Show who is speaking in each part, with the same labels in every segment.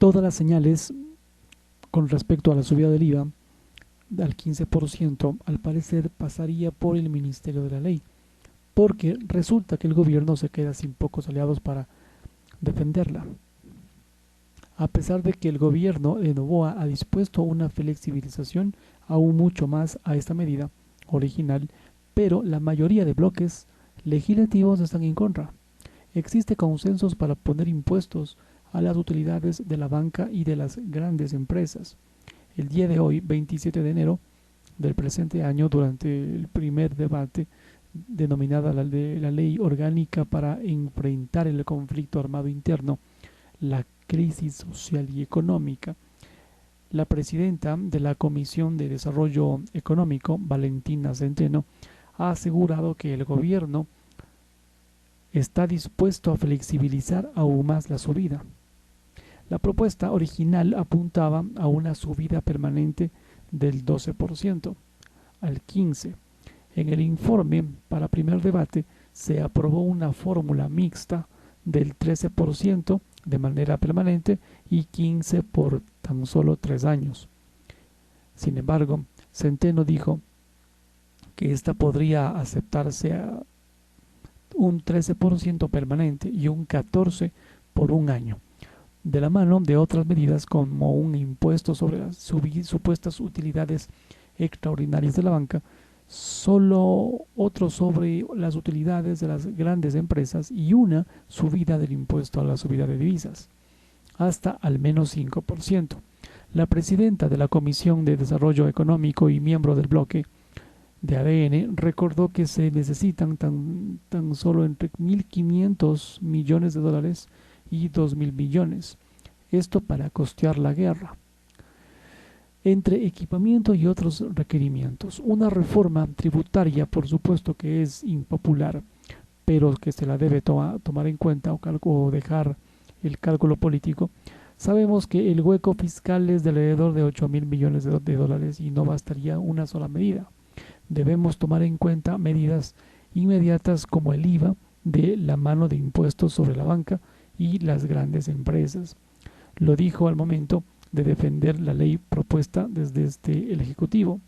Speaker 1: Todas las señales con respecto a la subida del IVA al 15%, al parecer pasaría por el Ministerio de la Ley, porque resulta que el gobierno se queda sin pocos aliados para defenderla. A pesar de que el gobierno de Noboa ha dispuesto una flexibilización aún mucho más a esta medida original, pero la mayoría de bloques legislativos están en contra. Existe consensos para poner impuestos a las utilidades de la banca y de las grandes empresas. El día de hoy, 27 de enero del presente año, durante el primer debate denominada la Ley Orgánica para enfrentar el conflicto armado interno, la crisis social y económica, la presidenta de la Comisión de Desarrollo Económico, Valentina Centeno, ha asegurado que el gobierno está dispuesto a flexibilizar aún más la subida. La propuesta original apuntaba a una subida permanente del 12% al 15%. En el informe para primer debate se aprobó una fórmula mixta del 13% de manera permanente y 15% por tan solo 3 años. Sin embargo, Centeno dijo que esta podría aceptarse a un 13% permanente y un 14% por un año, de la mano de otras medidas como un impuesto sobre las supuestas utilidades extraordinarias de la banca, solo otro sobre las utilidades de las grandes empresas y una subida del impuesto a la subida de divisas, hasta al menos 5%. La presidenta de la Comisión de Desarrollo Económico y miembro del bloque de ADN recordó que se necesitan tan solo entre 1.500 millones de dólares y 2.000 millones, esto para costear la guerra. Entre equipamiento y otros requerimientos, una reforma tributaria, por supuesto que es impopular, pero que se la debe tomar en cuenta o dejar el cálculo político. Sabemos que el hueco fiscal es de alrededor de 8.000 millones de dólares y no bastaría una sola medida. Debemos tomar en cuenta medidas inmediatas como el IVA de la mano de impuestos sobre la banca y las grandes empresas. Lo dijo al momento de defender la ley propuesta desde el Ejecutivo.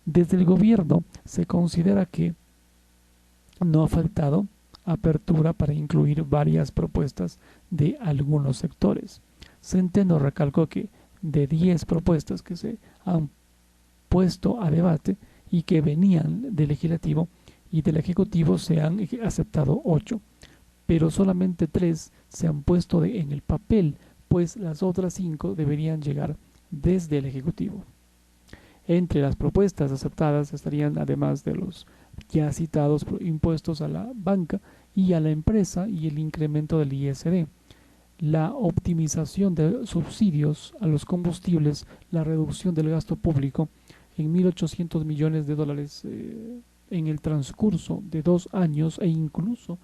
Speaker 1: Desde el gobierno se considera que no ha faltado apertura para incluir varias propuestas de algunos sectores. Centeno recalcó que de 10 propuestas que se han puesto a debate y que venían del Legislativo y del Ejecutivo, se han aceptado 8, pero solamente 3 se han puesto en el papel, pues las otras 5 deberían llegar desde el Ejecutivo. Entre las propuestas aceptadas estarían, además de los ya citados, impuestos a la banca y a la empresa y el incremento del ISD, la optimización de subsidios a los combustibles, la reducción del gasto público en 1.800 millones de dólares en el transcurso de 2 años e incluso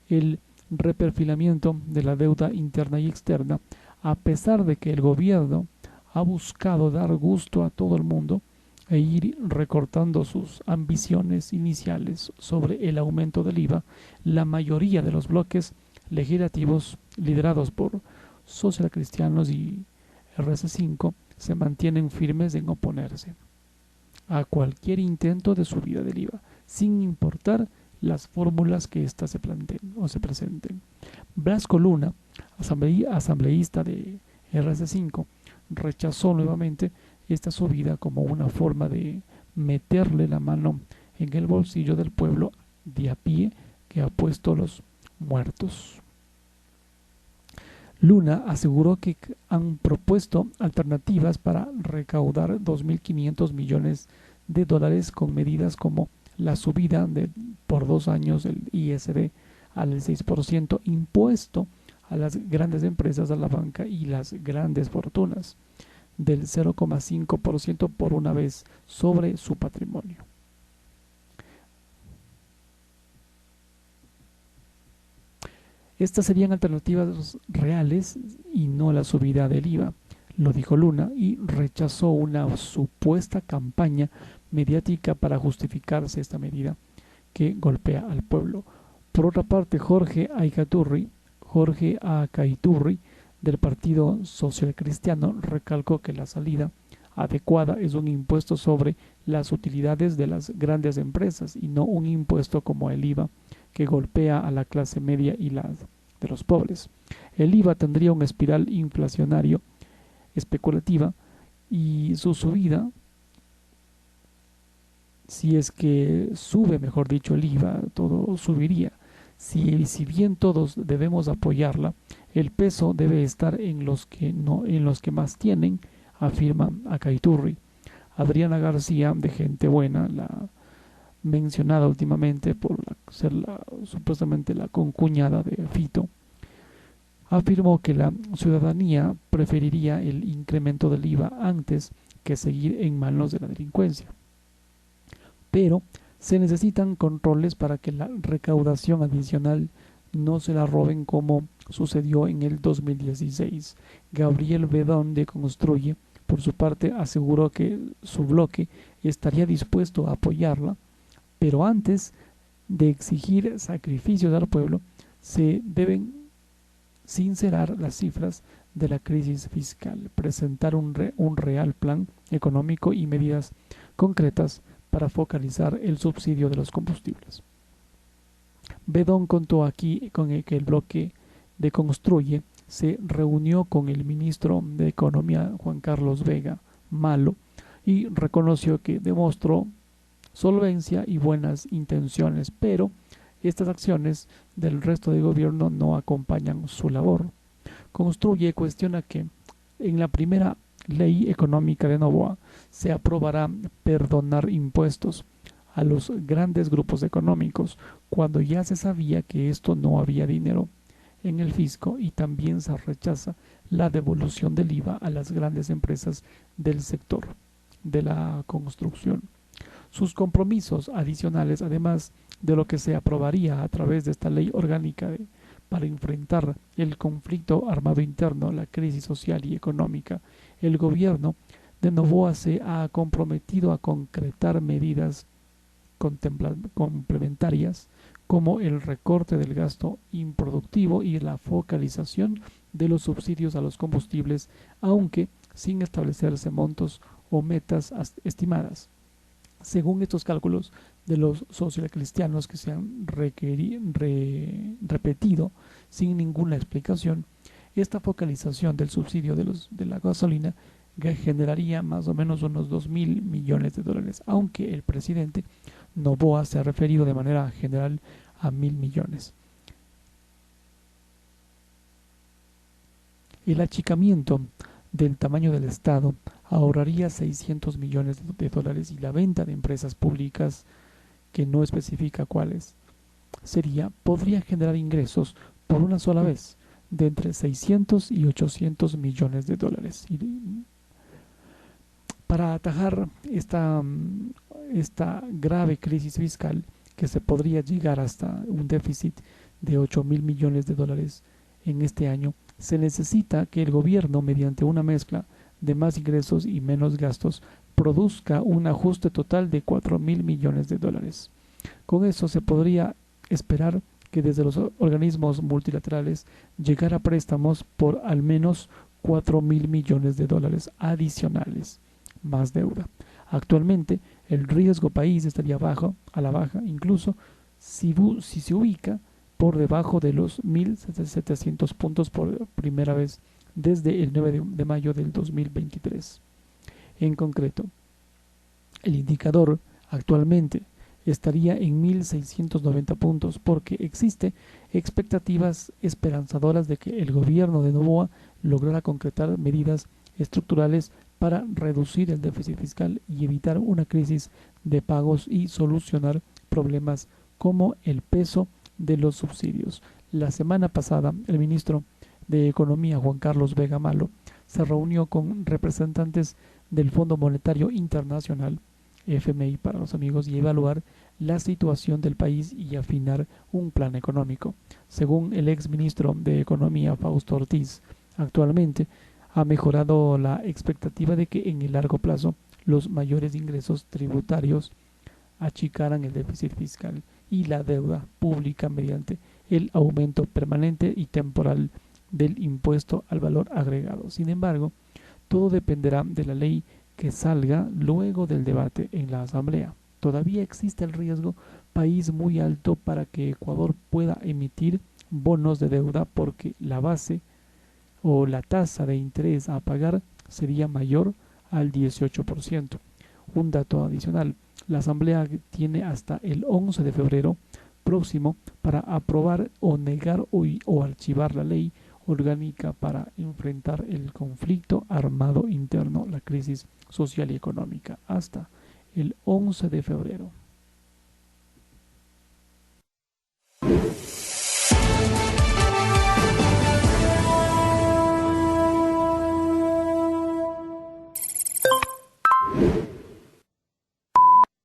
Speaker 1: el reperfilamiento de la deuda interna y externa, a pesar de que el gobierno ha buscado dar gusto a todo el mundo e ir recortando sus ambiciones iniciales sobre el aumento del IVA. La mayoría de los bloques legislativos liderados por socialcristianos y RC5 se mantienen firmes en oponerse a cualquier intento de subida del IVA, sin importar las fórmulas que éstas se planteen o se presenten. Blasco Luna, asambleísta de RC5, rechazó nuevamente esta subida como una forma de meterle la mano en el bolsillo del pueblo de a pie que ha puesto los muertos. Luna aseguró que han propuesto alternativas para recaudar 2.500 millones de dólares con medidas como la subida por 2 años del ISD al 6%, impuesto a las grandes empresas, a la banca y las grandes fortunas del 0,5% por una vez sobre su patrimonio. Estas serían alternativas reales y no la subida del IVA, lo dijo Luna, y rechazó una supuesta campaña mediática para justificarse esta medida que golpea al pueblo. Por otra parte, Jorge Acaiturri, del Partido Social Cristiano recalcó que la salida adecuada es un impuesto sobre las utilidades de las grandes empresas y no un impuesto como el IVA que golpea a la clase media y la de los pobres. El IVA tendría una espiral inflacionario especulativa y su subida, si es que sube, mejor dicho, el IVA, todo subiría. Si bien todos debemos apoyarla, el peso debe estar en los que no, en los que más tienen, afirma Acaiturri. Adriana García, de Gente Buena, la mencionada últimamente por ser supuestamente la concuñada de Fito, afirmó que la ciudadanía preferiría el incremento del IVA antes que seguir en manos de la delincuencia. Pero se necesitan controles para que la recaudación adicional no se la roben como sucedió en el 2016. Gabriel Bedón de Construye, por su parte, aseguró que su bloque estaría dispuesto a apoyarla, pero antes de exigir sacrificios al pueblo, se deben sincerar las cifras de la crisis fiscal, presentar un real plan económico y medidas concretas para focalizar el subsidio de los combustibles. Bedón contó aquí con que el bloque de Construye se reunió con el ministro de Economía Juan Carlos Vega Malo y reconoció que demostró solvencia y buenas intenciones, pero estas acciones del resto del gobierno no acompañan su labor. Construye cuestiona que en la primera ley económica de Noboa se aprobará perdonar impuestos a los grandes grupos económicos cuando ya se sabía que esto no había dinero en el fisco, y también se rechaza la devolución del IVA a las grandes empresas del sector de la construcción. Sus compromisos adicionales, además de lo que se aprobaría a través de esta ley orgánica para enfrentar el conflicto armado interno, la crisis social y económica, el gobierno de Noboa se ha comprometido a concretar medidas complementarias como el recorte del gasto improductivo y la focalización de los subsidios a los combustibles, aunque sin establecerse montos o metas estimadas. Según estos cálculos de los socialcristianos que se han repetido sin ninguna explicación, esta focalización del subsidio de la gasolina generaría más o menos unos 2.000 millones de dólares, aunque el presidente Noboa se ha referido de manera general a 1.000 millones. El achicamiento del tamaño del Estado ahorraría 600 millones de dólares, y la venta de empresas públicas, que no especifica cuáles podría generar ingresos por una sola vez de entre 600 y 800 millones de dólares. Para atajar esta grave crisis fiscal, que se podría llegar hasta un déficit de 8.000 millones de dólares en este año, se necesita que el gobierno, mediante una mezcla de más ingresos y menos gastos, produzca un ajuste total de 4.000 millones de dólares. Con eso se podría esperar que desde los organismos multilaterales llegara préstamos por al menos 4.000 millones de dólares adicionales, más deuda. Actualmente el riesgo país estaría a la baja, incluso si se ubica por debajo de los 1.700 puntos por primera vez desde el 9 de mayo del 2023. En concreto, el indicador actualmente estaría en 1.690 puntos, porque existe expectativas esperanzadoras de que el gobierno de Noboa logrará concretar medidas estructurales para reducir el déficit fiscal y evitar una crisis de pagos y solucionar problemas como el peso de los subsidios. La semana pasada, el ministro de Economía, Juan Carlos Vega Malo, se reunió con representantes del Fondo Monetario Internacional, FMI para los amigos, y evaluar la situación del país y afinar un plan económico. Según el ex ministro de Economía, Fausto Ortiz, actualmente ha mejorado la expectativa de que en el largo plazo los mayores ingresos tributarios achicaran el déficit fiscal y la deuda pública mediante el aumento permanente y temporal del impuesto al valor agregado. Sin embargo, todo dependerá de la ley que salga luego del debate en la Asamblea. Todavía existe el riesgo país muy alto para que Ecuador pueda emitir bonos de deuda porque la base o la tasa de interés a pagar sería mayor al 18%. Un dato adicional, la Asamblea tiene hasta el 11 de febrero próximo para aprobar o negar o archivar la ley orgánica para enfrentar el conflicto armado interno, la crisis social y económica, hasta el 11 de febrero.